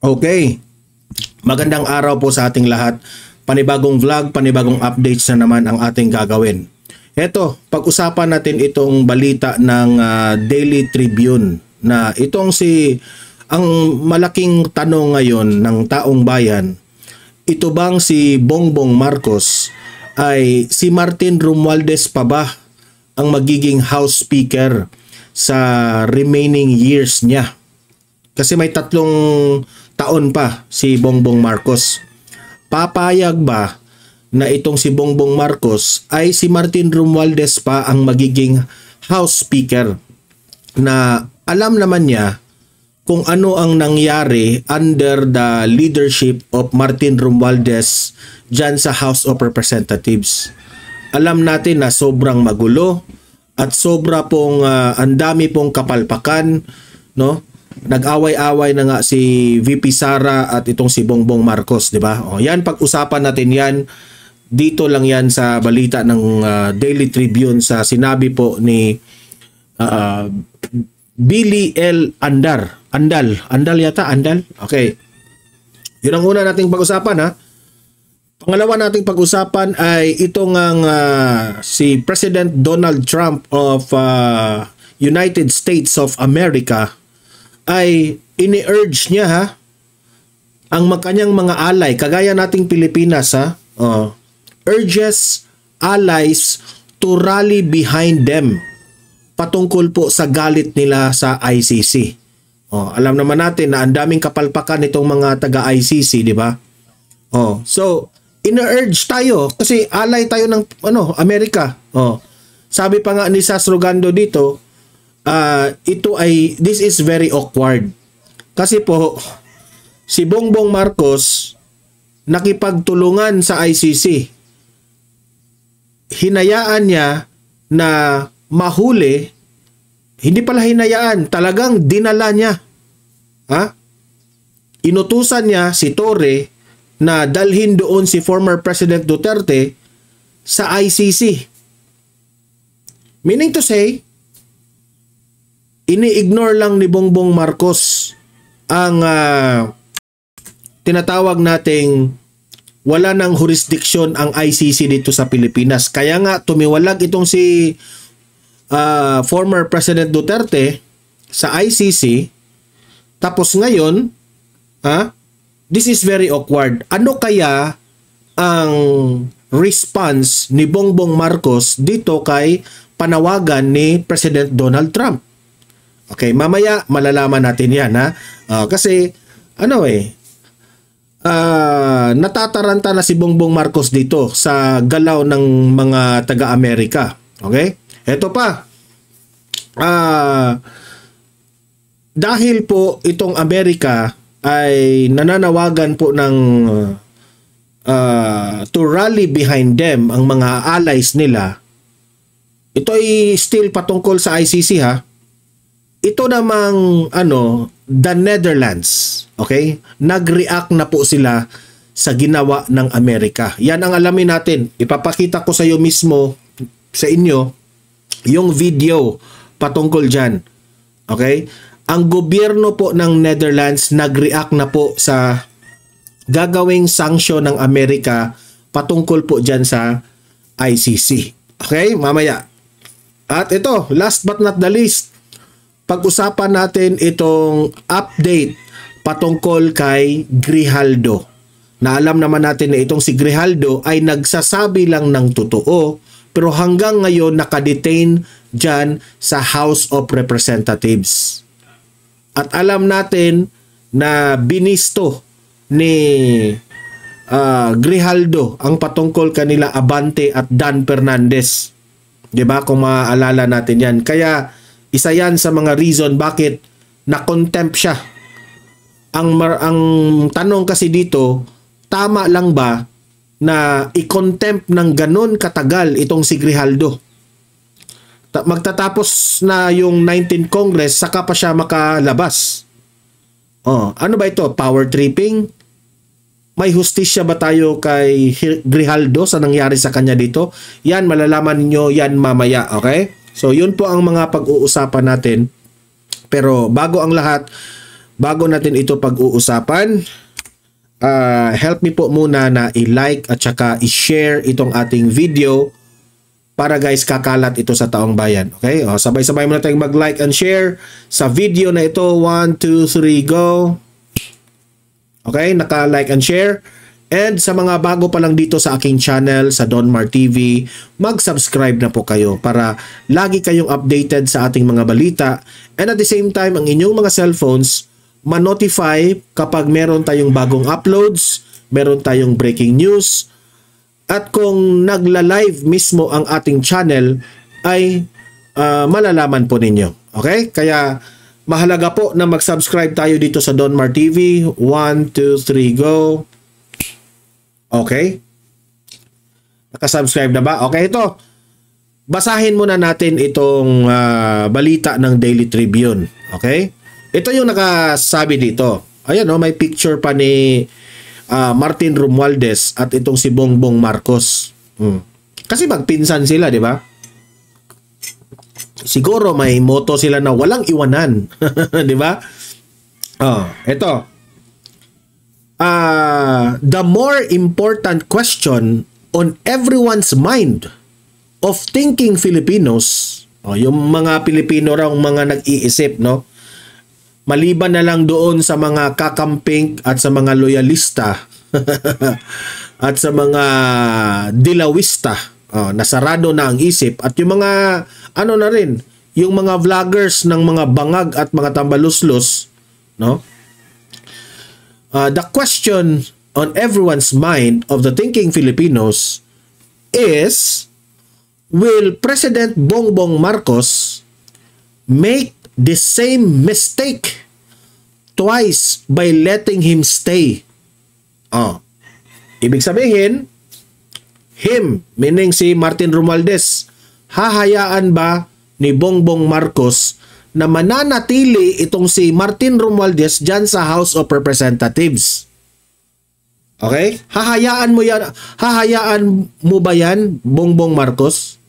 Okay, magandang araw po sa ating lahat. Panibagong vlog, panibagong updates na naman ang ating gagawin. Eto, pag-usapan natin itong balita ng Daily Tribune na ang malaking tanong ngayon ng taong bayan, ito bang si Bongbong Marcos ay si Martin Romualdez pa ba ang magiging House Speaker sa remaining years niya? Kasi may 3 taon pa si Bongbong Marcos. Papayag ba na itong si Bongbong Marcos ay si Martin Romualdez pa ang magiging House Speaker, na alam naman niya kung ano ang nangyari under the leadership of Martin Romualdez dyan sa House of Representatives. Alam natin na sobrang magulo at sobra pong ang dami pong kapalpakan, no? Nag-away-away na nga si VP Sara at itong si Bongbong Marcos, di ba? O yan, pag-usapan natin yan. Dito lang yan sa balita ng Daily Tribune sa sinabi po ni Billy L. Andal yata, Andal? Okay. Yun ang una nating pag-usapan, ha? Pangalawa nating pag-usapan ay itong si President Donald Trump of United States of America ay ini-urge niya ang kanyang mga alay, kagaya nating Pilipinas, urges allies to rally behind them patungkol po sa galit nila sa ICC. Alam naman natin na ang daming kapalpakan itong mga taga-ICC, di ba? So ina-urge tayo kasi ally tayo ng Amerika. Sabi pa nga ni Sas Rogando dito, this is very awkward. Kasi po, si Bongbong Marcos nakipagtulungan sa ICC. Hinayaan niya na mahuli, hindi pala hinayaan, talagang dinala niya. Inutusan niya si Torre na dalhin doon si former President Duterte sa ICC. Meaning to say, ini-ignore lang ni Bongbong Marcos ang tinatawag nating wala ng jurisdiction ang ICC dito sa Pilipinas. Kaya nga tumiwalag itong si former President Duterte sa ICC. Tapos ngayon, this is very awkward. Ano kaya ang response ni Bongbong Marcos dito kay panawagan ni President Donald Trump? Okay, mamaya malalaman natin yan, kasi natataranta na si Bongbong Marcos dito sa galaw ng mga taga-Amerika. Okay? Ito pa. Dahil po itong Amerika ay nananawagan po ng to rally behind them ang mga allies nila. Ito ay still patungkol sa ICC, Ito namang the Netherlands, okay? Nag-react na po sila sa ginawa ng Amerika. Yan ang alamin natin. Ipapakita ko sa iyo mismo, sa inyo, yung video patungkol dyan. Okay? Ang gobyerno po ng Netherlands nag-react na po sa gagawing sanksyon ng Amerika patungkol po dyan sa ICC. Okay? Mamaya. At ito, last but not the least, pag-usapan natin itong update patungkol kay Grijaldo. Na alam naman natin na itong si Grijaldo ay nagsasabi lang ng totoo, pero hanggang ngayon nakadetain dyan sa House of Representatives. At alam natin na binisto ni Grijaldo ang patungkol kanila Abante at Dan Fernandez. Diba? Kung maaalala natin yan. Kaya isa yan sa mga reason bakit na-contempt siya. Ang tanong kasi dito, tama lang ba na i-contempt ng ganon katagal itong si Grijaldo? Magtatapos na yung 19th Congress, saka pa siya makalabas. Ano ba ito? Power tripping? May hustisya ba tayo kay Grijaldo sa nangyari sa kanya dito? Yan, malalaman niyo yan mamaya, okay? So, yun po ang mga pag-uusapan natin. Pero bago ang lahat, bago natin ito pag-uusapan, help me po muna na i-like at saka i-share itong ating video para guys kakalat ito sa taong bayan. Okay? O, sabay-sabay muna tayong mag-like and share sa video na ito. 1, 2, 3, go! Okay? Naka-like and share. And sa mga bago pa lang dito sa aking channel, sa Donmar TV, mag-subscribe na po kayo para lagi kayong updated sa ating mga balita. And at the same time, ang inyong mga cellphones, ma-notify kapag meron tayong bagong uploads, meron tayong breaking news, at kung nagla-live mismo ang ating channel ay malalaman po ninyo. Okay? Kaya mahalaga po na mag-subscribe tayo dito sa Donmar TV. 1, 2, 3, go! Okay? Nakasubscribe na ba? Okay, ito. Basahin muna natin itong balita ng Daily Tribune. Okay? Ito yung nakasabi dito. Ayan, may picture pa ni Martin Romualdez at itong si Bongbong Marcos. Kasi magpinsan sila, di ba? Siguro may motto sila na walang iwanan. Di ba? Ito. The more important question on everyone's mind of thinking Filipinos, yung mga Pilipino raw mga nag-iisip, no? Maliban na lang doon sa mga kakamping at sa mga loyalista at sa mga dilawista, nasarado na ang isip, at yung mga ano na rin, yung mga vloggers ng mga bangag at mga tambaluslos, no? The question on everyone's mind of the thinking Filipinos is, will President Bongbong Marcos make the same mistake twice by letting him stay? Ibig sabihin, him, meaning si Martin Romualdez, hahayaan ba ni Bongbong Marcos na mananatili itong si Martin Romualdez dyan sa House of Representatives? Okay? Hahayaan mo ba yan, Bongbong Marcos?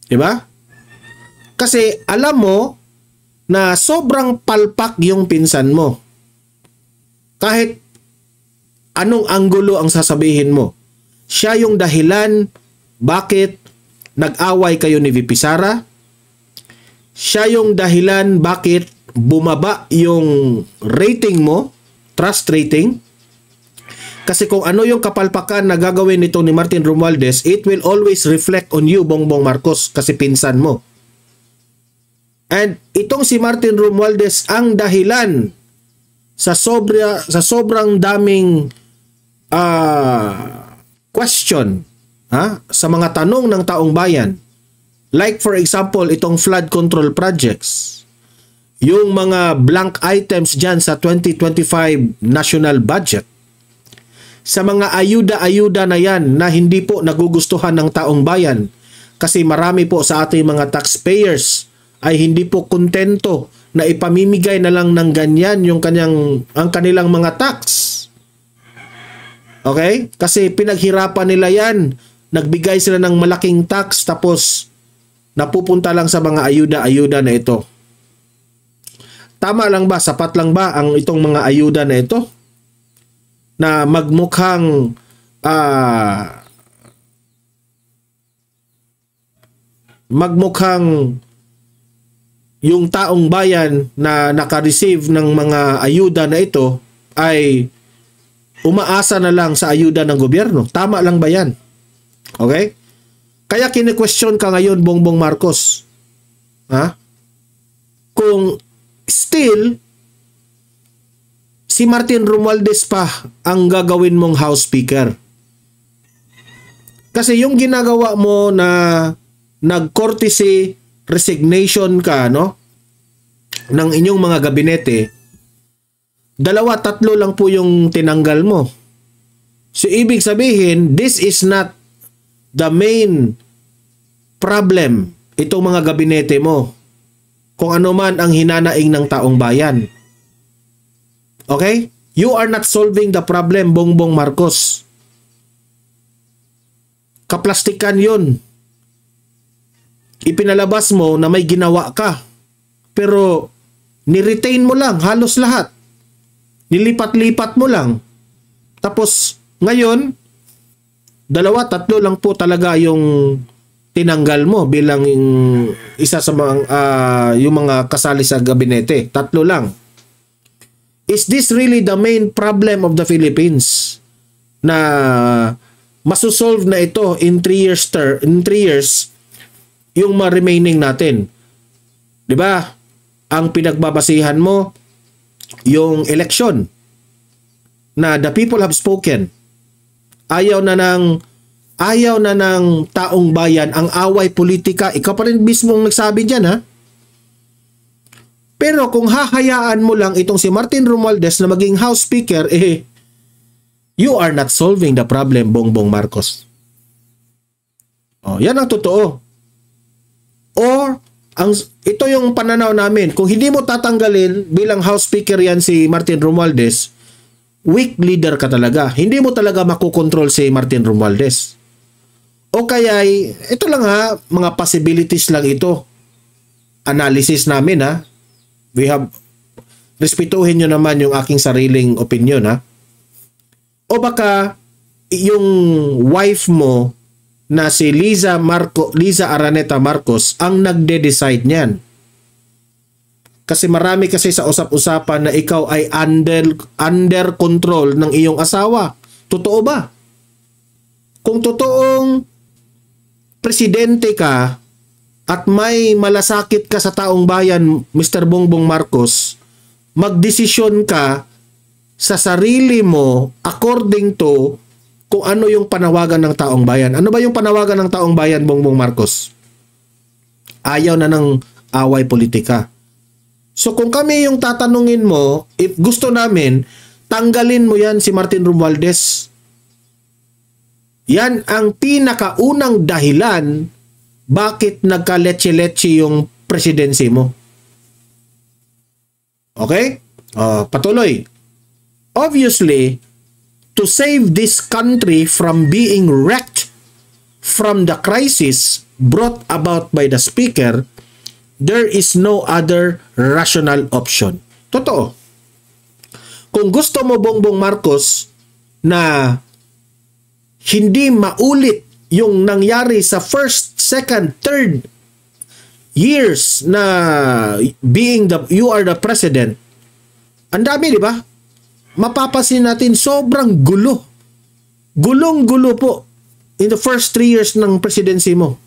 Diba? Kasi alam mo na sobrang palpak yung pinsan mo. Kahit anong anggulo ang sasabihin mo, siya yung dahilan bakit nag-away kayo ni VP Sara. Siya yung dahilan bakit bumaba yung rating mo, trust rating. Kasi kung ano yung kapalpakan na gagawin nito ni Martin Romualdez, it will always reflect on you, Bongbong Marcos, kasi pinsan mo. And itong si Martin Romualdez ang dahilan sa sobrang daming question sa mga tanong ng taong bayan. Like for example, itong flood control projects, yung mga blank items dyan sa 2025 national budget, sa mga ayuda-ayuda na yan na hindi po nagugustuhan ng taong bayan kasi marami po sa ating mga taxpayers ay hindi po kontento na ipamimigay na lang ng ganyan ang kanilang mga tax. Okay? Kasi pinaghirapan nila yan. Nagbigay sila ng malaking tax tapos napupunta lang sa mga ayuda-ayuda na ito. Tama lang ba? Sapat lang ba ang itong mga ayuda na ito? Na magmukhang yung taong bayan na naka-receive ng mga ayuda na ito ay umaasa na lang sa ayuda ng gobyerno. Tama lang ba yan? Okay? Kaya kine-question ka ngayon, Bongbong Marcos. Kung still si Martin Romualdez pa ang gagawin mong House Speaker. Kasi yung ginagawa mo na nag-courtesy resignation ka, no? Ng inyong mga gabinete, 2-3 lang po yung tinanggal mo. So, ibig sabihin, this is not the main problem, itong mga gabinete mo. Kung ano man ang hinanaing ng taong bayan. Okay? You are not solving the problem, Bongbong Marcos. Kaplastikan yun. Ipinalabas mo na may ginawa ka. Pero Ni-retain mo lang halos lahat. Nilipat-lipat mo lang. Tapos ngayon, 2-3 lang po talaga yung tinanggal mo bilang isa sa mga yung mga kasali sa gabinete. 3 lang. Is this really the main problem of the Philippines? Na masosolve na ito in 3 years yung mga remaining natin. 'Di ba? Ang pinagbabasihan mo yung election na the people have spoken. Ayaw na ng taong bayan ang away politika. Ikaw pa rin mismong nagsabi diyan, ha? Pero kung hahayaan mo lang itong si Martin Romualdez na maging House Speaker, you are not solving the problem, Bongbong Marcos. Yan ang totoo. Or, ito yung pananaw namin. Kung hindi mo tatanggalin bilang House Speaker yan si Martin Romualdez, weak leader ka talaga. Hindi mo talaga makukontrol si Martin Romualdez. O kaya, ito lang ha, mga possibilities lang ito. Analysis namin ha. Respetuhin nyo naman yung aking sariling opinion ha. O baka, yung wife mo na si Liza Araneta Marcos ang nagde-decide niyan. Kasi marami kasi sa usap-usapan na ikaw ay under control ng iyong asawa. Totoo ba? Kung totoong presidente ka at may malasakit ka sa taong bayan, Mr. Bongbong Marcos, magdesisyon ka sa sarili mo according to kung ano yung panawagan ng taong bayan. Ano ba yung panawagan ng taong bayan, Bongbong Marcos? Ayaw na ng away politika. So kung kami yung tatanungin mo, if gusto namin, tanggalin mo yan si Martin Romualdez. Yan ang pinakaunang dahilan bakit nagka-leche-leche yung presidency mo. Okay? Patuloy. Obviously, to save this country from being wrecked from the crisis brought about by the speaker, there is no other rational option. Totoo. Kung gusto mo, Bongbong Marcos, na hindi maulit yung nangyari sa first, second, third years na you are the president, ang dami, di ba? Mapapasin natin sobrang gulo. Gulong-gulo po in the first 3 years ng presidency mo.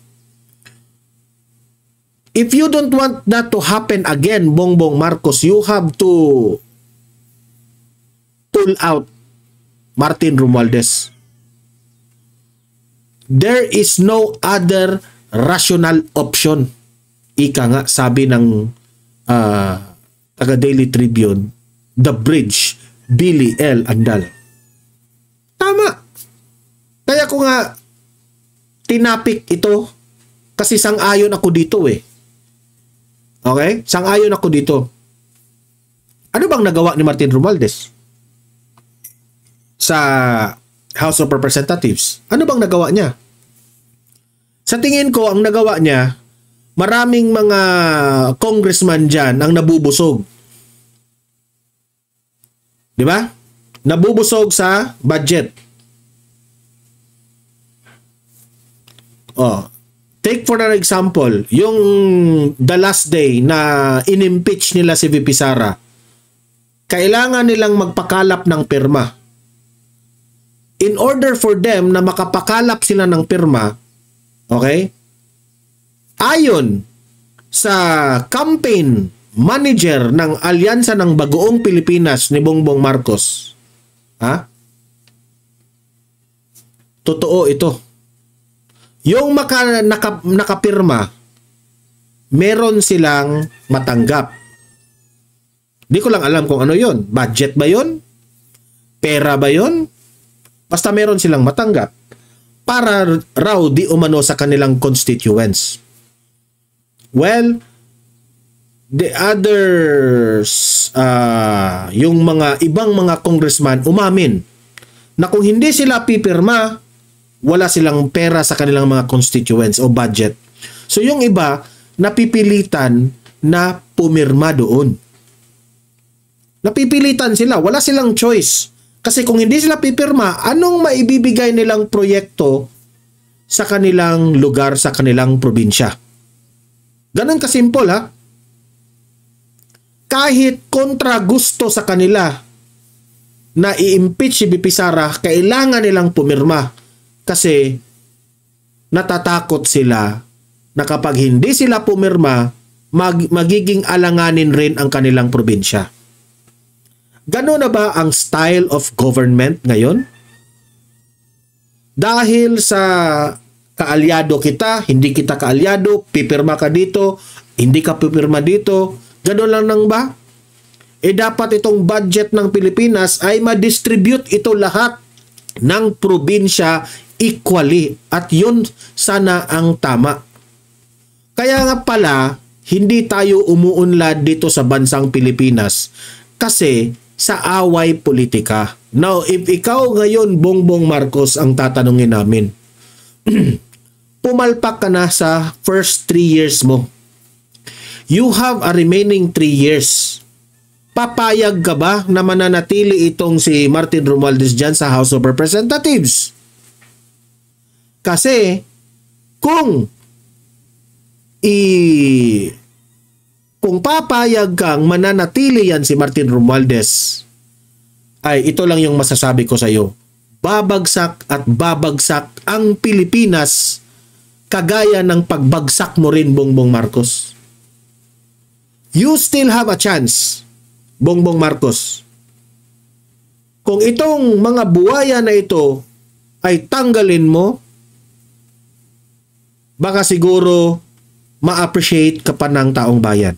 If you don't want that to happen again, Bongbong Marcos, you have to pull out Martin Romualdez. There is no other rational option. Ika nga, sabi ng taga Daily Tribune, The Bridge, Billy L. Andal. Tama. Kaya ko nga tinapik ito kasi sang-ayon ako dito eh. Okay? Sang-ayon ako dito. Ano bang nagawa ni Martin Romualdez sa House of Representatives? Ano bang nagawa niya? Sa tingin ko, ang nagawa niya, maraming mga congressman dyan ang nabubusog. Di ba? Nabubusog sa budget. Take for an example, yung the last day na inimpeach nila si VP Sara, kailangan nilang magpakalap ng pirma. In order for them na makapakalap sila ng pirma, okay? Ayon sa campaign manager ng Alyansa ng Bagoong Pilipinas ni Bongbong Marcos, totoo ito. Yung nakapirma, meron silang matanggap. Di ko lang alam kung ano yon. Budget ba yon? Pera ba yon? Basta meron silang matanggap para raw di umano sa kanilang constituents. Well, the others, yung mga ibang mga congressman umamin na kung hindi sila pipirma, wala silang pera sa kanilang mga constituents o budget. So yung iba, napipilitan na pumirma doon. Napipilitan sila, wala silang choice. Kasi kung hindi sila pipirma, anong maibibigay nilang proyekto sa kanilang lugar, sa kanilang probinsya? Ganun kasimple ha. Kahit kontra gusto sa kanila na i-impeach si BP Sara, kailangan nilang pumirma kasi natatakot sila na kapag hindi sila pumirma, magiging alanganin rin ang kanilang probinsya. Gano'n na ba ang style of government ngayon? Dahil sa kaalyado kita, hindi kita kaalyado, pipirma ka dito, hindi ka pipirma dito, gano'n lang nang ba? Dapat itong budget ng Pilipinas ay ma-distribute ito lahat ng probinsya equally at yun sana ang tama. Kaya nga pala, hindi tayo umuunlad dito sa bansang Pilipinas kasi sa away politika. Now, if ikaw ngayon, Bongbong Marcos, ang tatanungin namin, pumalpak ka na sa first 3 years mo. You have a remaining 3 years. Papayag ka ba na mananatili itong si Martin Romualdez dyan sa House of Representatives? Kasi, kung papayag kang mananatili yan si Martin Romualdez, ay ito lang yung masasabi ko sa iyo. Babagsak at babagsak ang Pilipinas kagaya ng pagbagsak mo rin, Bongbong Marcos. You still have a chance, Bongbong Marcos. Kung itong mga buwaya na ito ay tanggalin mo, baka siguro ma-appreciate ka pa ng taong bayan.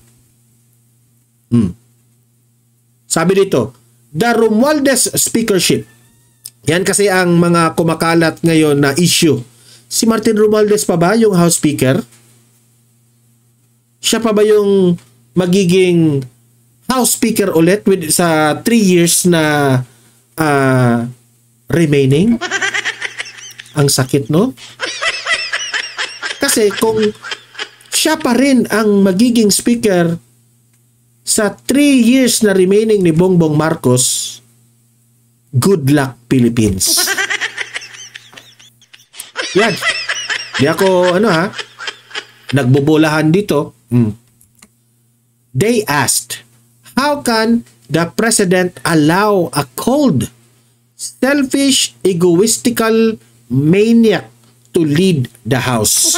Sabi dito, the Romualdez speakership. Yan kasi ang mga kumakalat ngayon na issue. Si Martin Romualdez pa ba yung House Speaker? Siya pa ba yung magiging House Speaker ulit sa 3 years na remaining? Ang sakit, no? Kasi kung siya pa rin ang magiging speaker sa 3 years na remaining ni Bongbong Marcos, good luck, Philippines. Yan. Di ako, nagbubulahan dito. They asked, how can the president allow a cold, selfish, egoistical maniac to lead the house?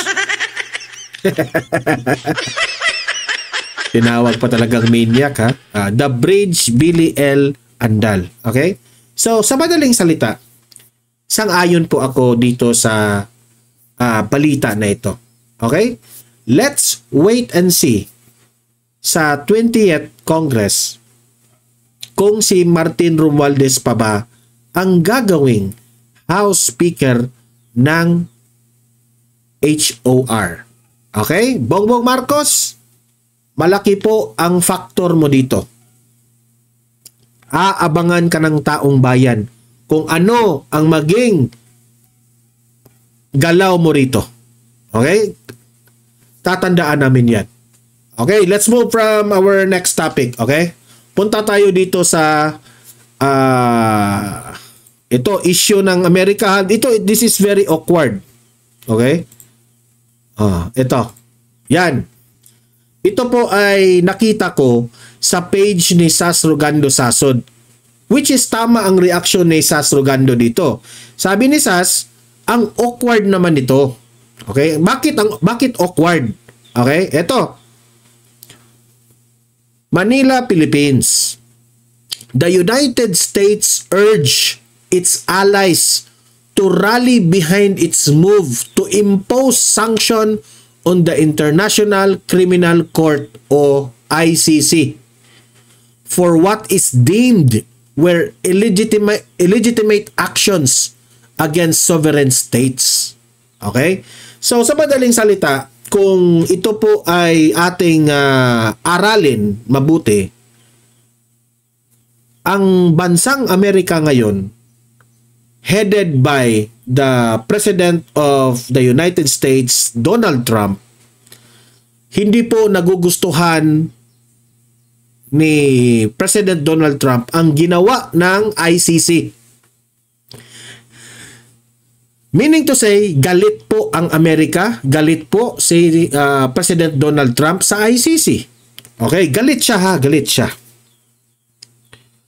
Tinawag pa talagang maniac ha. The Bridge Billy L. Andal. Okay? So, sa madaling salita, sang-ayon po ako dito sa balita na ito. Okay? Let's wait and see sa 20th Congress kung si Martin Romualdez pa ba ang gagawing House Speaker ng HOR. Okay? Bongbong Marcos, malaki po ang faktor mo dito. Aabangan ka ng taong bayan kung ano ang maging galaw mo rito. Okay? Tatandaan namin yan. Okay, let's move from our next topic. Okay? Punta tayo dito sa ito, issue ng Amerika. This is very awkward. Okay? Ito. Yan. Ito po ay nakita ko sa page ni Sas Rogando Sasod. Which is tama ang reaction ni Sas Rogando dito. Sabi ni Sas, ang awkward naman ito. Okay? Bakit awkward? Okay? Ito. Manila, Philippines. The United States urge its allies to rally behind its move to impose sanction on the International Criminal Court o ICC for what is deemed were illegitimate actions against sovereign states. Okay? So sa madaling salita, kung ito po ay ating aralin mabuti, ang bansang Amerika ngayon, headed by the President of the United States, Donald Trump, hindi po nagugustuhan ni President Donald Trump ang ginawa ng ICC. Meaning to say, galit po ang Amerika, galit po si President Donald Trump sa ICC. Okay, galit siya ha, galit siya.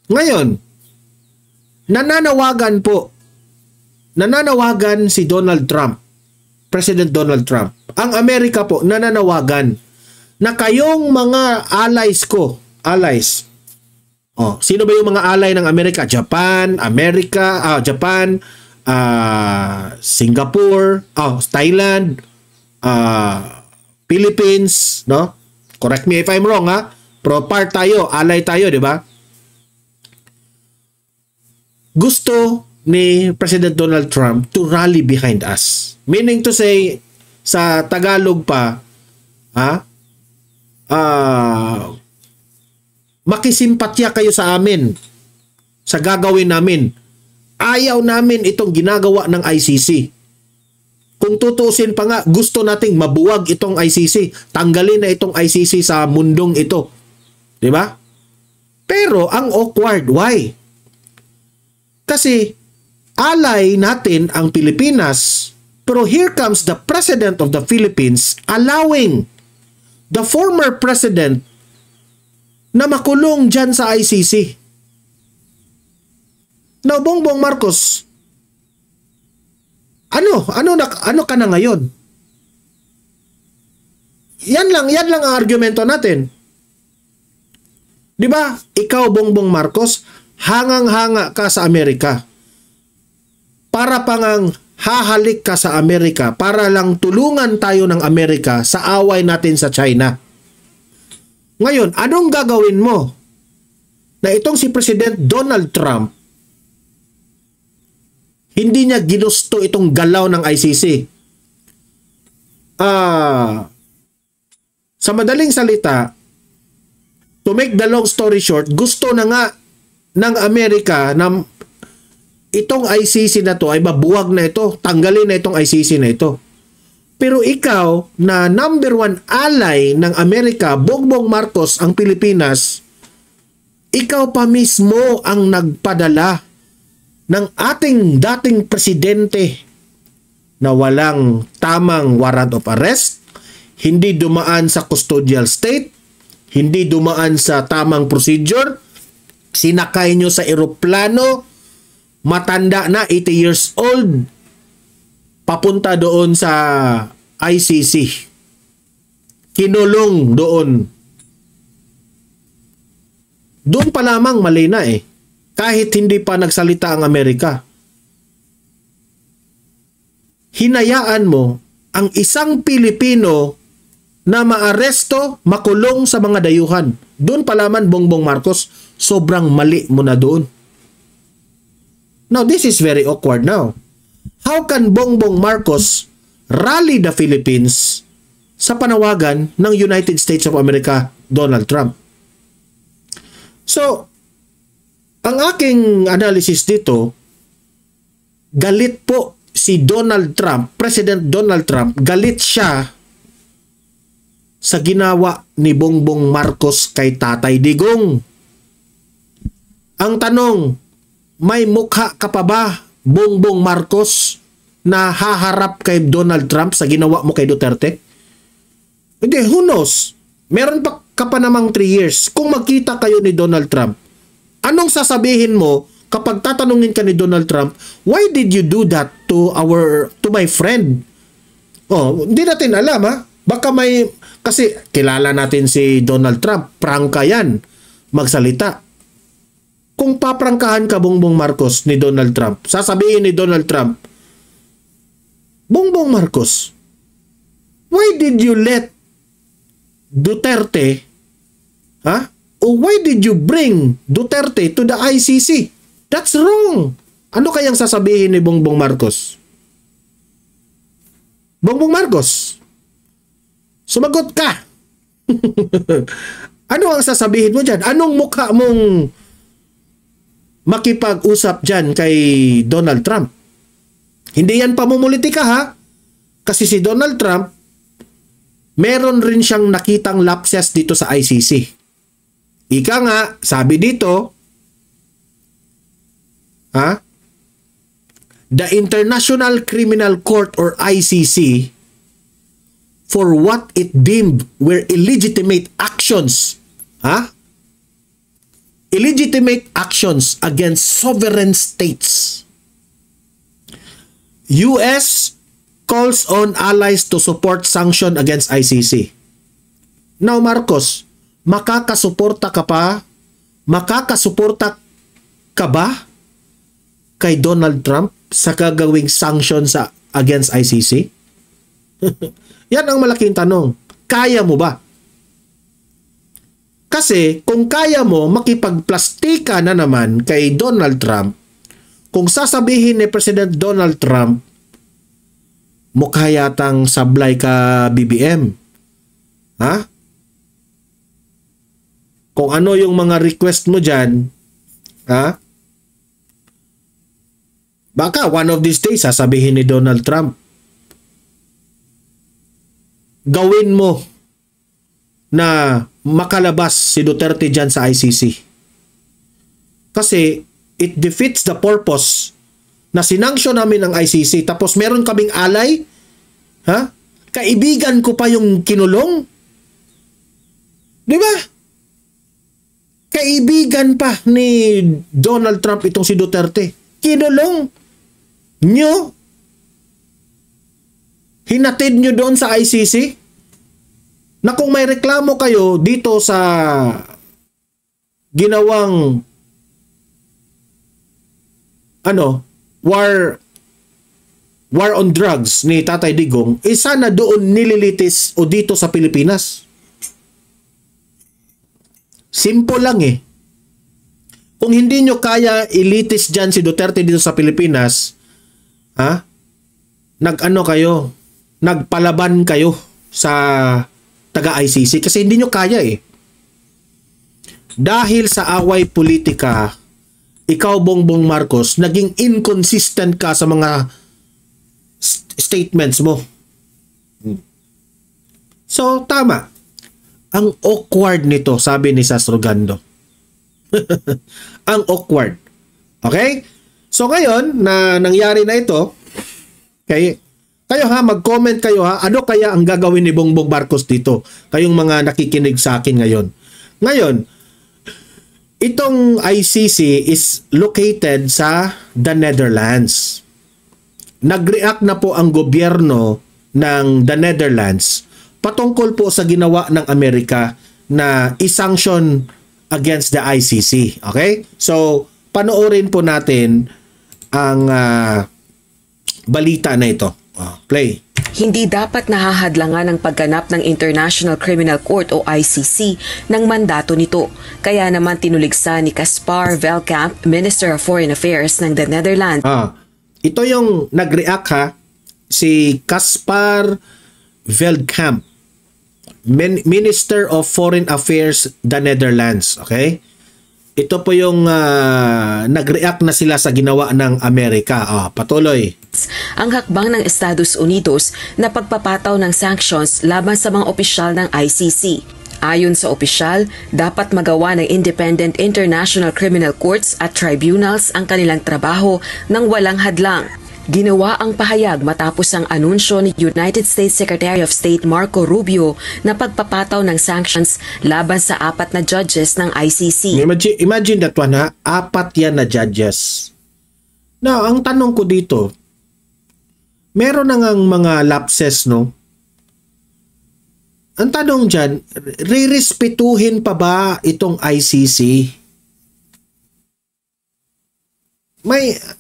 Ngayon, nananawagan si Donald Trump, President Donald Trump. Ang Amerika po, nananawagan na kayong mga allies ko, allies. Oh, sino ba yung mga ally ng Amerika? Japan, Singapore, Thailand, Philippines, no? Correct me if I'm wrong, ha? Pro part tayo, ally tayo, di ba? Gusto ni President Donald Trump to rally behind us. Meaning to say, sa Tagalog pa, makisimpatya kayo sa amin, sa gagawin namin. Ayaw namin itong ginagawa ng ICC. Kung tutuusin pa nga, gusto nating mabuwag itong ICC. Tanggalin na itong ICC sa mundong ito. Di ba? Pero ang awkward, why? Kasi ally natin ang Pilipinas, pero here comes the President of the Philippines allowing the former president na makulong dyan sa ICC. Now, Bongbong Marcos, ano ka na ngayon? Yan lang ang argumento natin. 'Di ba? Ikaw, Bongbong Marcos, hangang-hanga ka sa Amerika. Para pangang hahalik ka sa Amerika para lang tulungan tayo ng Amerika sa away natin sa China. Ngayon, anong gagawin mo na itong si President Donald Trump hindi niya ginusto itong galaw ng ICC? Sa madaling salita, to make the long story short, gusto na nga ng Amerika na itong ICC na to ay mabuwag na ito, tanggalin na itong ICC na ito. Pero ikaw na number one ally ng Amerika, Bongbong Marcos, ang Pilipinas, ikaw pa mismo ang nagpadala ng ating dating presidente na walang tamang warrant of arrest, hindi dumaan sa custodial state, hindi dumaan sa tamang procedure, sinakay nyo sa eroplano, matanda na, 80 years old, papunta doon sa ICC. Kinulong doon. Doon pa lamang mali na eh. Kahit hindi pa nagsalita ang Amerika. Hinayaan mo ang isang Pilipino na maaresto, makulong sa mga dayuhan. Doon pa lamang, Bongbong Marcos, sobrang mali mo na doon. Now, this is very awkward now. How can Bongbong Marcos rally the Philippines sa panawagan ng United States of America, Donald Trump? So, ang aking analysis dito, galit po si Donald Trump, President Donald Trump, galit siya sa ginawa ni Bongbong Marcos kay Tatay Digong. Ang tanong, may mukha ka pa ba, Bongbong Marcos, na haharap kay Donald Trump sa ginawa mo kay Duterte? Hindi, who knows? Meron pa ka pa namang 3 years. Kung magkita kayo ni Donald Trump, anong sasabihin mo kapag tatanungin ka ni Donald Trump, why did you do that to my friend? Oh, hindi natin alam ha. Baka may, kasi kilala natin si Donald Trump, prangka yan, magsalita. Kung paprangkahan ka, Bongbong Marcos, ni Donald Trump, sasabihin ni Donald Trump, Bongbong Marcos, why did you let Duterte, or why did you bring Duterte to the ICC? That's wrong. Ano kayang sasabihin ni Bongbong Marcos? Bongbong Marcos, sumagot ka. Ano ang sasabihin mo dyan? Anong mukha mong makipag-usap dyan kay Donald Trump? Hindi yan pamumulitika ha. Kasi si Donald Trump, meron rin siyang nakitang lapses dito sa ICC. Ika nga, sabi dito, the International Criminal Court or ICC for what it deemed were illegitimate actions, illegitimate actions against sovereign states. US calls on allies to support sanction against ICC. Now Marcos, makakasuporta ka ba kay Donald Trump sa gagawing sanction sa against ICC? Yan ang malaking tanong. Kaya mo ba? Kasi kung kaya mo makipagplastika na naman kay Donald Trump, kung sasabihin ni President Donald Trump, mukha yatang sablay ka BBM. Kung ano yung mga request mo dyan, baka one of these days sasabihin ni Donald Trump, gawin mo na makalabas si Duterte dyan sa ICC. Kasi it defeats the purpose na sinanksyon namin ang ICC tapos meron kaming alay, kaibigan ko pa yung kinulong. Di ba? Kaibigan pa ni Donald Trump itong si Duterte. Kinulong nyo. Hinatid nyo doon sa ICC na kung may reklamo kayo dito sa ginawang war on drugs ni Tatay Digong, sana doon nililitis o dito sa Pilipinas. Simple lang eh. Kung hindi nyo kaya ilitis dyan si Duterte dito sa Pilipinas, nagpalaban kayo sa taga-ICC kasi hindi nyo kaya eh. Dahil sa away politika, ikaw Bongbong Marcos, naging inconsistent ka sa mga statements mo. So, tama. Ang awkward nito, sabi ni Sastrogando. Ang awkward. Okay? So, ngayon, na nangyari na ito, kayo mag-comment kayo ano kaya ang gagawin ni Bongbong Marcos dito? Kayong mga nakikinig sa akin ngayon. Ngayon, itong ICC is located sa the Netherlands. Nag-react na po ang gobyerno ng the Netherlands patungkol po sa ginawa ng Amerika na i-sanction against the ICC. Okay? So, panoorin po natin ang balita na ito. Play. Hindi dapat nahahadlangan ang pagganap ng International Criminal Court o ICC ng mandato nito. Kaya naman tinuligsa ni Caspar Veldkamp, Minister of Foreign Affairs ng the Netherlands. Ito yung nag-react si Caspar Veldkamp, Minister of Foreign Affairs the Netherlands. Okay? Ito po yung nag-react na sila sa ginawa ng Amerika. Patuloy. Ang hakbang ng Estados Unidos na pagpapataw ng sanctions laban sa mga opisyal ng ICC. Ayon sa opisyal, dapat magawa ng independent international criminal courts at tribunals ang kanilang trabaho ng walang hadlang. Ginawa ang pahayag matapos ang anunsyo ni United States Secretary of State Marco Rubio na pagpapataw ng sanctions laban sa 4 na judges ng ICC. Imagine that one 4 yan na judges. Now, ang tanong ko dito, meron na ngang mga lapses, no? Ang tanong dyan, rirespetuhin pa ba itong ICC?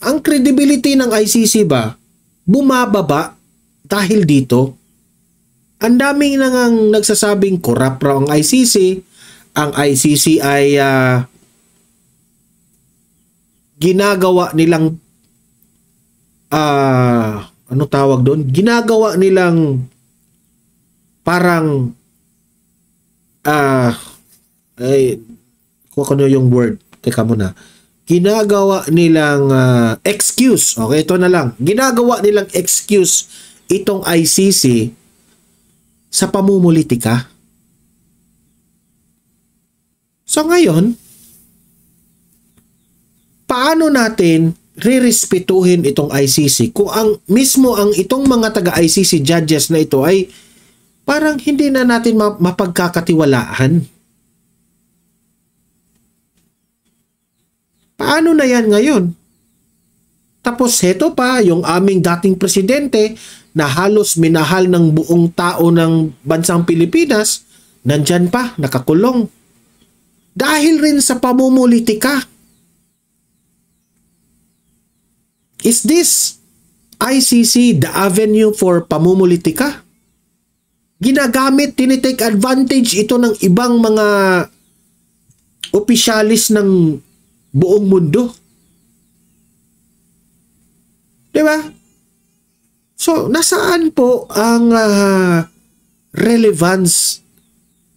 Ang credibility ng ICC ba bumababa dahil dito? Ang daming nang nagsasabing corrupt raw ang ICC. Ang ICC ay ginagawa nilang ano tawag doon? Ginagawa nilang parang kuha ko na yung word. Teka muna. Ginagawa nilang excuse. Okay, ito na lang. Ginagawa nilang excuse itong ICC sa pamumulitika. So ngayon, paano natin rirespetuhin itong ICC kung ang itong mga taga-ICC judges na ito ay parang hindi na natin mapagkakatiwalaan? Paano na yan ngayon? Tapos heto pa, yung aming dating presidente na halos minahal ng buong tao ng bansang Pilipinas, nandyan pa, nakakulong. Dahil rin sa pamumulitika. Is this ICC the avenue for pamumulitika? Ginagamit, tinitake advantage ito ng ibang mga opisyalis ng buong mundo. Diba? So, nasaan po ang relevance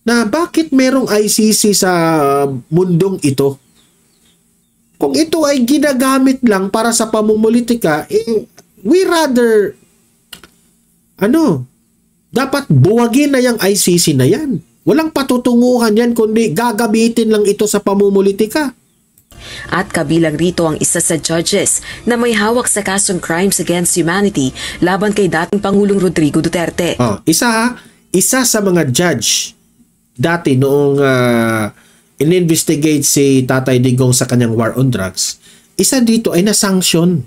na bakit merong ICC sa mundong ito? Kung ito ay ginagamit lang para sa pamumulitika, we rather, dapat buwagin na yung ICC na yan. Walang patutunguhan yan, kundi gagamitin lang ito sa pamumulitika. At kabilang rito ang isa sa judges na may hawak sa kasong crimes against humanity laban kay dating Pangulong Rodrigo Duterte. Isa sa mga judge dati noong in-investigate si Tatay Digong sa kanyang war on drugs, isa dito ay nasanksyon.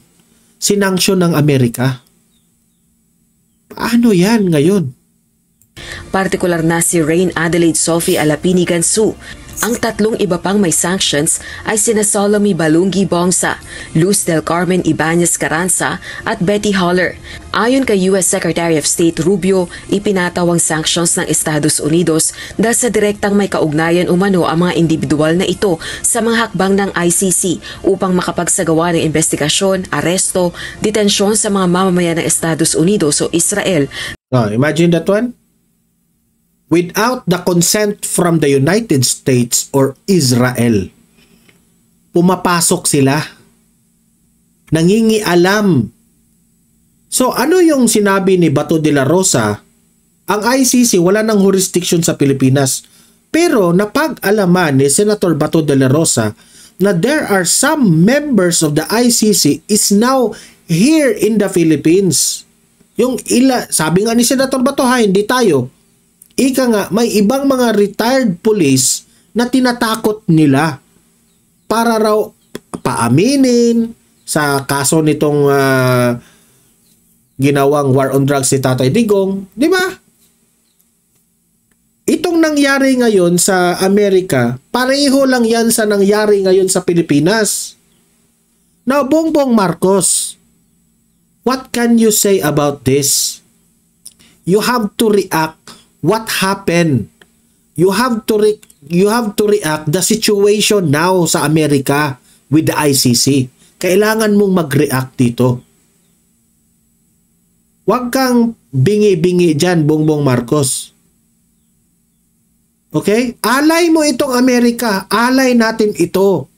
Sinanksyon ng Amerika. Paano yan ngayon? Partikular na si Rain Adelaide Sophie Alapini Gansu. Ang tatlong iba pang may sanctions ay sina Solomie Balungi Bongsa, Luz del Carmen Ibanez Carranza at Betty Holler. Ayon kay US Secretary of State Rubio, ipinataw ang sanctions ng Estados Unidos dahil sa direktang may kaugnayan umano ang mga individual na ito sa mga hakbang ng ICC upang makapagsagawa ng investigasyon, aresto, detensyon sa mga mamamayan ng Estados Unidos o Israel. Imagine that one. Without the consent from the United States or Israel, pumapasok sila. Nangingialam. So ano yung sinabi ni Bato de la Rosa? Ang ICC wala ng jurisdiction sa Pilipinas. Pero napag-alaman ni Senator Bato de la Rosa na there are some members of the ICC is now here in the Philippines. Sabi nga ni Senator Bato, hindi tayo. Ika nga, may ibang mga retired police na tinatakot nila para raw paaminin sa kaso nitong ginawang war on drugs si Tatay Digong. Di ba? Itong nangyari ngayon sa Amerika, pareho lang yan sa nangyari ngayon sa Pilipinas. Now, Bongbong Marcos, what can you say about this? You have to react. What happened? You have to react the situation now sa Amerika with the ICC. Kailangan mong mag-react dito. Huwag kang bingi-bingi dyan, Bongbong Marcos. Okay? Alay mo itong Amerika. Alay natin ito.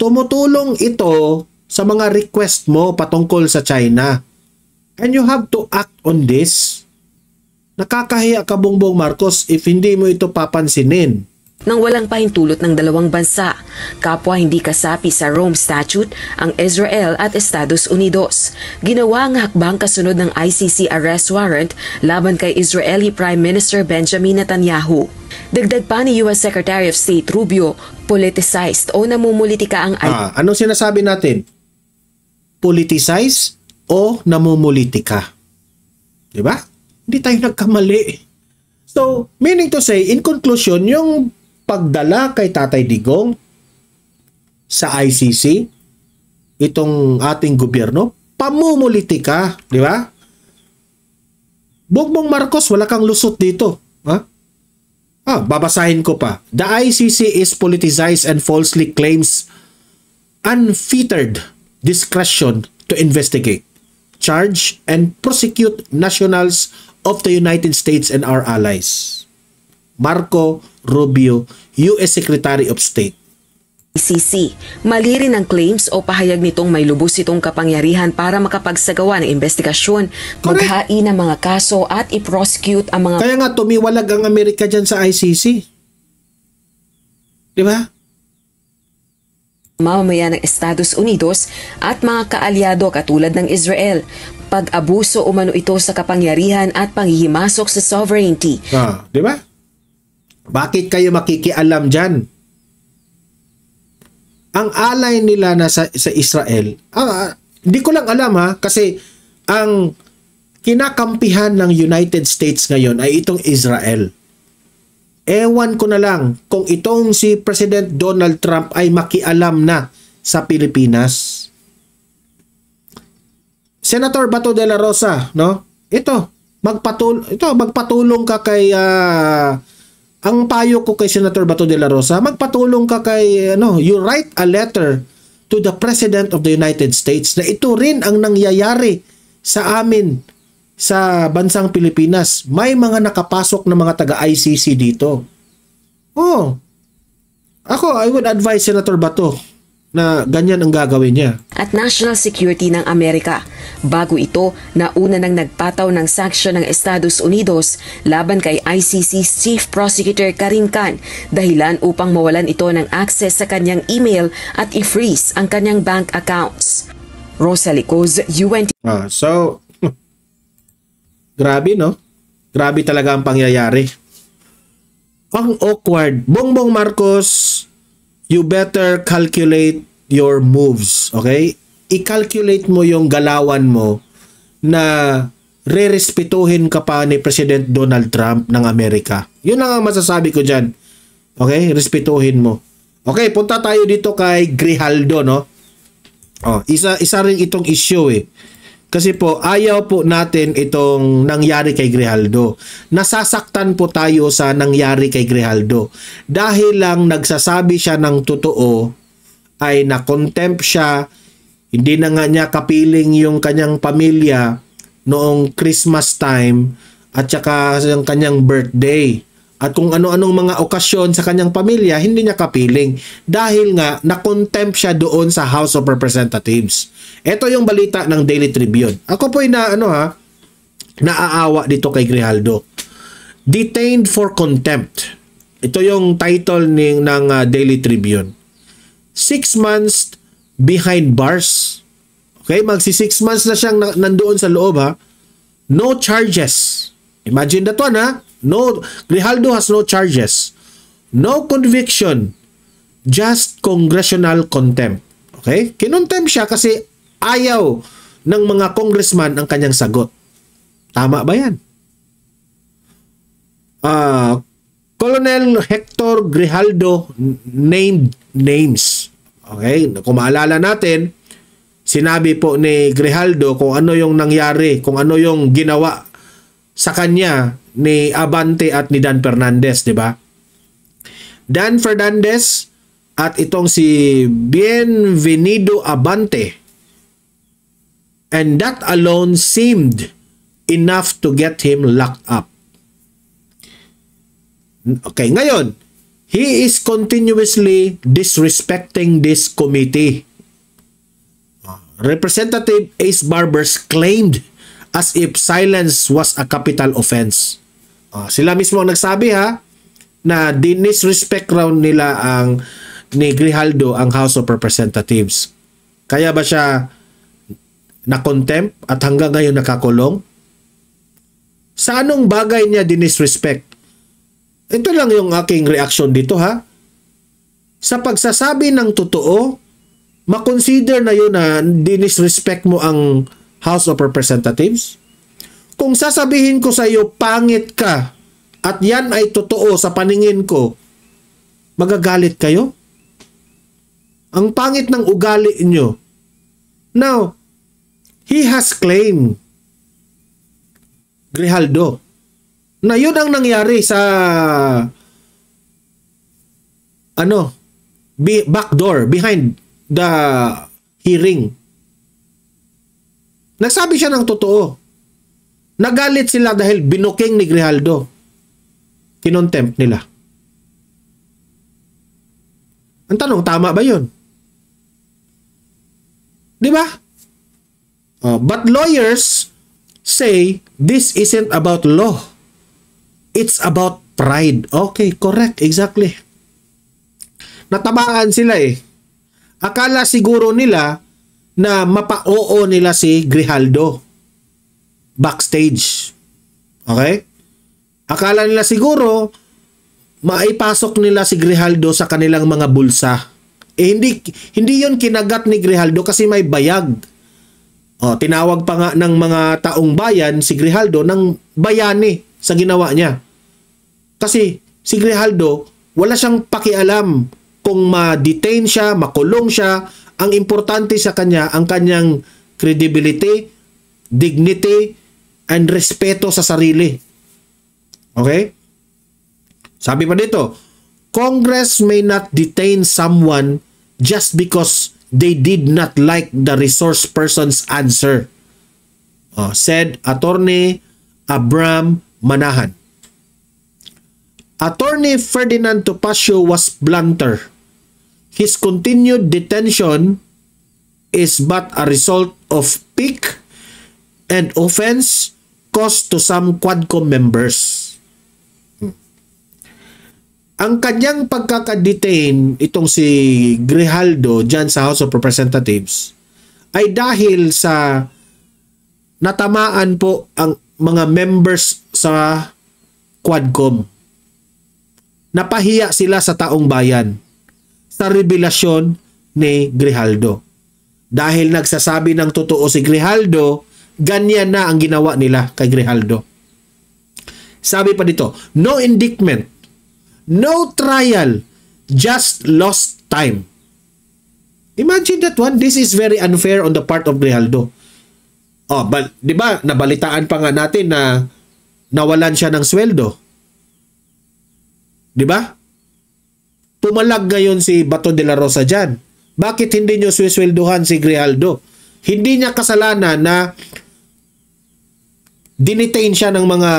Tumutulong ito sa mga request mo patungkol sa China. And you have to act on this. Nakakahiya ka, Bongbong Marcos, if hindi mo ito papansinin. Nang walang pahintulot ng dalawang bansa, kapwa hindi kasapi sa Rome Statute ang Israel at Estados Unidos. Ginawa ang hakbang kasunod ng ICC arrest warrant laban kay Israeli Prime Minister Benjamin Netanyahu. Dagdag pa ni US Secretary of State Rubio, politicized o namumulitika ang anong sinasabi natin? Politicized o namumulitika? Diba? Hindi tayo nagkamali. So, meaning to say, in conclusion, yung pagdala kay Tatay Digong sa ICC, itong ating gobyerno, pamumulitika, di ba? Bongbong Marcos, wala kang lusot dito. Babasahin ko pa. The ICC is politicized and falsely claims unfettered discretion to investigate, charge, and prosecute nationals of the United States and our allies. Marco Rubio, U.S. Secretary of State. ICC, mali rin ang claims o pahayag nitong may lubos itong kapangyarihan para makapagsagawa ng investigasyon, maghain ng mga kaso at i-prosecute ang mga... Kaya nga tumiwalag ang Amerika dyan sa ICC. Di ba? Mamamayan ng Estados Unidos at mga kaalyado katulad ng Israel. Pag-abuso umano ito sa kapangyarihan at panghihimasok sa sovereignty. Di ba? Bakit kayo makikialam dyan? Ang alay nila na sa Israel, hindi ko lang alam ha, kasi ang kinakampihan ng United States ngayon ay itong Israel. Ewan ko na lang kung itong si President Donald Trump ay makialam na sa Pilipinas. Senator Bato de la Rosa, no? Magpatulong ka kay ang payo ko kay Senator Bato de la Rosa, magpatulong ka kay you write a letter to the President of the United States na ito rin ang nangyayari sa amin sa bansang Pilipinas. May mga nakapasok na mga taga-ICC dito. I would advise Senator Bato na ganyan ang gagawin niya. At national security ng Amerika. Bago ito, nauna nang nagpataw ng sanksyon ng Estados Unidos laban kay ICC Chief Prosecutor Karim Khan dahilan upang mawalan ito ng access sa kanyang email at i-freeze ang kanyang bank accounts. Rosalie Coz, UNT. Grabe, no? Grabe talaga ang pangyayari. Ang awkward. Bongbong Marcos, you better calculate your moves, okay? I-calculate mo yung galawan mo na re-respetuhin ka pa ni President Donald Trump ng Amerika. Yun lang ang masasabi ko dyan. Okay? Respetuhin mo. Okay, punta tayo dito kay Grijaldo, no? Isa rin itong issue eh. Kasi po, ayaw po natin itong nangyari kay Grijaldo. Nasasaktan po tayo sa nangyari kay Grijaldo. Dahil lang nagsasabi siya ng totoo, ay na-contempt siya, hindi na nga niya kapiling yung kanyang pamilya noong Christmas time at saka yung kanyang birthday. At kung ano-anong mga okasyon sa kanyang pamilya, hindi niya kapiling. Dahil nga, na-contempt siya doon sa House of Representatives. Ito yung balita ng Daily Tribune. Ako po naaawa dito kay Grijaldo. Detained for contempt. Ito yung title ng Daily Tribune. 6 months behind bars. Okay, magsi 6 months na siyang nandoon sa loob ha. No charges. Imagine that one ha. No, Grijaldo has no charges. No conviction. Just congressional contempt. Okay? Kinontempt siya kasi ayaw ng mga congressman ang kanyang sagot. Tama ba yan? Colonel Hector Grijaldo named names. Okay? Kung maalala natin, sinabi po ni Grijaldo kung ano yung nangyari, kung ano yung ginawa sa kanya ni Abante at ni Dan Fernandez, di ba? Dan Fernandez at itong si Bienvenido Abante, and that alone seemed enough to get him locked up. Okay, ngayon, he is continuously disrespecting this committee. Representative Ace Barbers claimed as if silence was a capital offense. Sila mismo ang nagsabi ha, na dinisrespect raw nila ni Grijaldo ang House of Representatives. Kaya ba siya na-contempt at hanggang ngayon nakakulong? Sa anong bagay niya dinisrespect? Ito lang yung aking reaksyon dito ha. Sa pagsasabi ng totoo, makonsider na yun na dinisrespect mo ang House of Representatives? Kung sasabihin ko sa iyo, pangit ka, at yan ay totoo sa paningin ko, magagalit kayo? Ang pangit ng ugali nyo. Now, he has claimed, Grijaldo, na yun ang nangyari sa backdoor, behind the hearing. Nagsabi siya ng totoo. Nagalit sila dahil binuking ni Grijaldo. Kinontempt nila. Ang tanong, tama ba yun? Di ba? But lawyers say this isn't about law. It's about pride. Okay, correct. Exactly. natamaan sila eh. Akala siguro nila na mapa-oo nila si Grijaldo backstage. Okay? Akala nila siguro maipasok nila si Grijaldo sa kanilang mga bulsa. Eh hindi 'yon kinagat ni Grijaldo kasi may bayag. Tinawag pa nga ng mga taong bayan si Grijaldo ng bayani sa ginawa niya. Kasi si Grijaldo, wala siyang pakialam kung ma-detain siya, makulong siya. Ang importante sa kanya, ang kanyang credibility, dignity, and respeto sa sarili. Okay? Sabi pa dito, Congress may not detain someone just because they did not like the resource person's answer, said Attorney Abram Manahan. Attorney Ferdinand Topacio was blunter. His continued detention is but a result of pique and offense caused to some Quadcom members. Ang kanyang pagkakadetain itong si Grijaldo dyan sa House of Representatives ay dahil sa natamaan po ang mga members sa Quadcom. Napahiya sila sa taong bayan sa revelasyon ni Grijaldo. Dahil nagsasabi ng totoo si Grijaldo, ganyan na ang ginawa nila kay Grijaldo. Sabi pa dito, no indictment, no trial, just lost time. Imagine that one. This is very unfair on the part of Grijaldo. Di ba, nabalitaan pa nga natin na nawalan siya ng sweldo. Di ba? Pumalag ngayon si Bato de la Rosa dyan. Bakit hindi nyo swisweldohan si Grijaldo? Hindi niya kasalanan na dinitain siya ng mga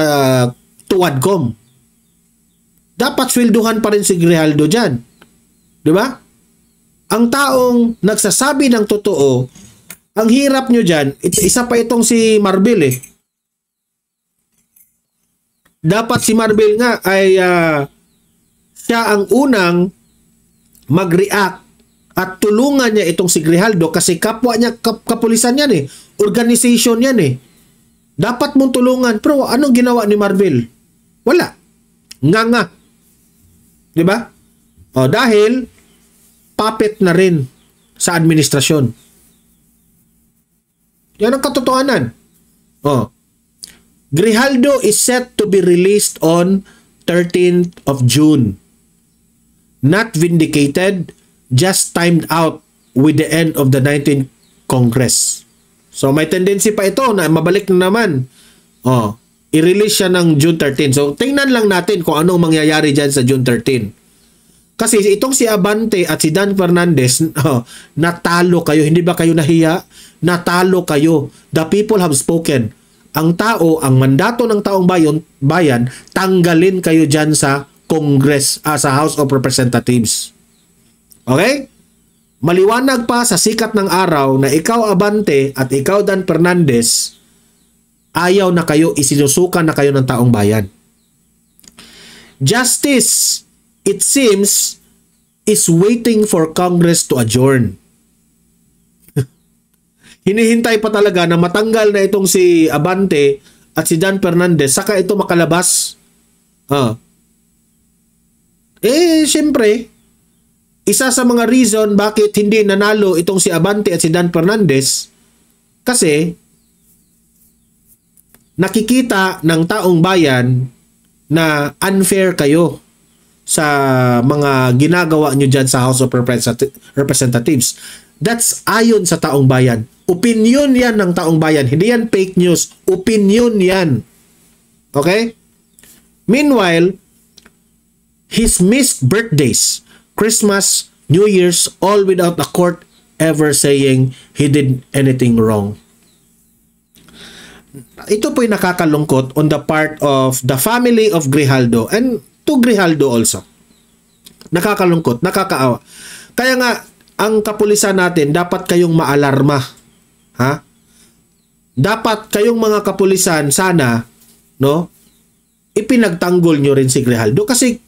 tuwadcom. Dapat swelduhan pa rin si Grijaldo dyan. Di ba? Ang taong nagsasabi ng totoo, ang hirap nyo dyan, isa pa itong si Marbil eh. Dapat si Marbil nga ay siya ang unang mag-react at tulungan niya itong si Grijaldo kasi kapwa niya, kapulisan yan eh. Organization yan eh. Dapat mong tulungan. Pero anong ginawa ni Marbil? Wala. Nga. Diba? Dahil puppet na rin sa administrasyon. Yan ang katotohanan. Grijaldo is set to be released on 13th of June. Not vindicated, just timed out with the end of the 19th Congress. So may tendency pa ito na mabalik na naman. I-release siya ng June 13. So, tingnan lang natin kung anong mangyayari dyan sa June 13. Kasi itong si Abante at si Dan Fernandez, natalo kayo. Hindi ba kayo nahiya? Natalo kayo. The people have spoken. Ang tao, ang mandato ng taong bayan, tanggalin kayo dyan sa Congress, sa House of Representatives. Okay? Maliwanag pa sa sikat ng araw na ikaw Abante at ikaw Dan Fernandez, ayaw na kayo, isinusukan na kayo ng taong bayan. Justice, it seems, is waiting for Congress to adjourn. Hinihintay pa talaga na matanggal na itong si Abante at si Dan Fernandez saka ito makalabas. Siyempre, isa sa mga reason bakit hindi nanalo itong si Abante at si Dan Fernandez kasi nakikita ng taong bayan na unfair kayo sa mga ginagawa nyo dyan sa House of Representatives. That's ayon sa taong bayan. Opinion yan ng taong bayan. Hindi yan fake news. Opinion yan. Okay? Meanwhile, his missed birthdays, Christmas, New Year's, all without a court ever saying he did anything wrong. Ito po'y nakakalungkot on the part of the family of Grijaldo and to Grijaldo also. Nakakalungkot, nakakaawa. Kaya nga, ang kapulisan natin, dapat kayong maalarma. Dapat kayong mga kapulisan, sana, ipinagtanggol nyo rin si Grijaldo kasi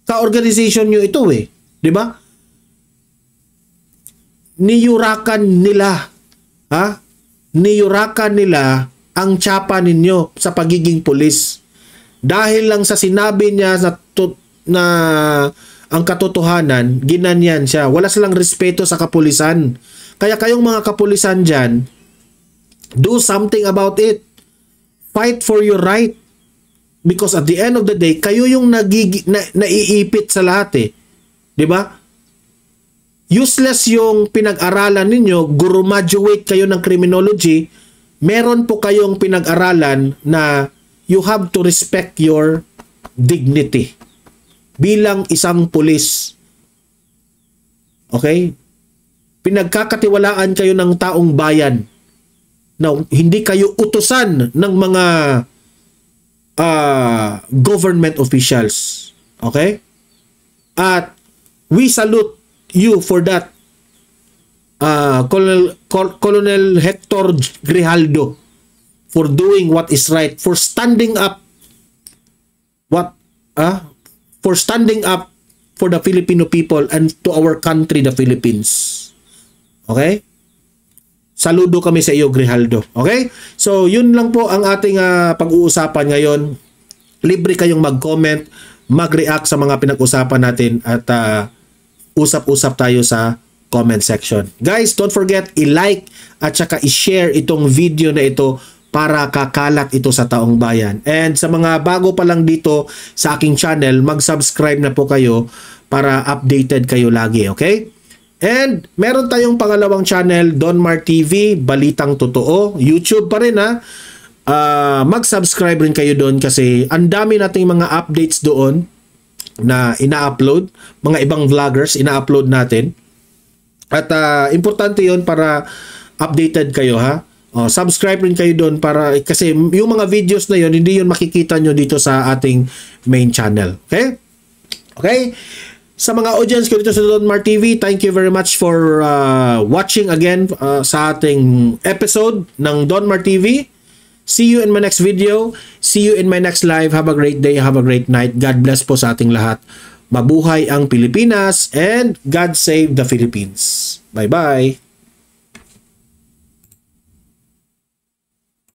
ka-organization nyo ito eh. 'Di ba? Niyurakan nila, niyurakan nila ang tsapa ninyo sa pagiging pulis. Dahil lang sa sinabi niya na ang katotohanan, ginanyan siya. Wala silang respeto sa kapulisan. Kaya kayong mga kapulisan dyan, do something about it. Fight for your right. Because at the end of the day, kayo yung naiipit sa lahat eh. 'Di ba? Useless yung pinag-aralan ninyo, graduate kayo ng criminology, meron po kayong pinag-aralan na you have to respect your dignity bilang isang pulis. Okay? Pinagkakatiwalaan kayo ng taong bayan. Now, hindi kayo utusan ng mga government officials. Okay? At we salute you for that, Colonel Hector Grijaldo, for doing what is right, for standing up for the Filipino people and to our country, the Philippines. Okay? Saludo kami sa iyo, Grijaldo. Okay? So, yun lang po ang ating pag-uusapan ngayon. Libre kayong mag-comment, mag-react sa mga pinag-usapan natin at usap-usap tayo sa comment section. Guys, don't forget i-like at saka i-share itong video na ito para kakalat ito sa taong bayan. And sa mga bago pa lang dito sa aking channel, mag-subscribe na po kayo para updated kayo lagi, okay? And meron tayong pangalawang channel, Don Mar TV, Balitang Totoo. YouTube pa rin mag-subscribe rin kayo doon kasi ang dami nating mga updates doon na ina-upload. Mga ibang vloggers, ina-upload natin. At importante yon para updated kayo subscribe rin kayo doon para kasi yung mga videos na yon hindi yon makikita nyo dito sa ating main channel. Okay? Okay? Sa mga audience ko dito sa Don Mar TV, thank you very much for watching again sa ating episode ng Don Mar TV. See you in my next video. See you in my next live. Have a great day. Have a great night. God bless po sa ating lahat. Mabuhay ang Pilipinas and God save the Philippines. Bye-bye.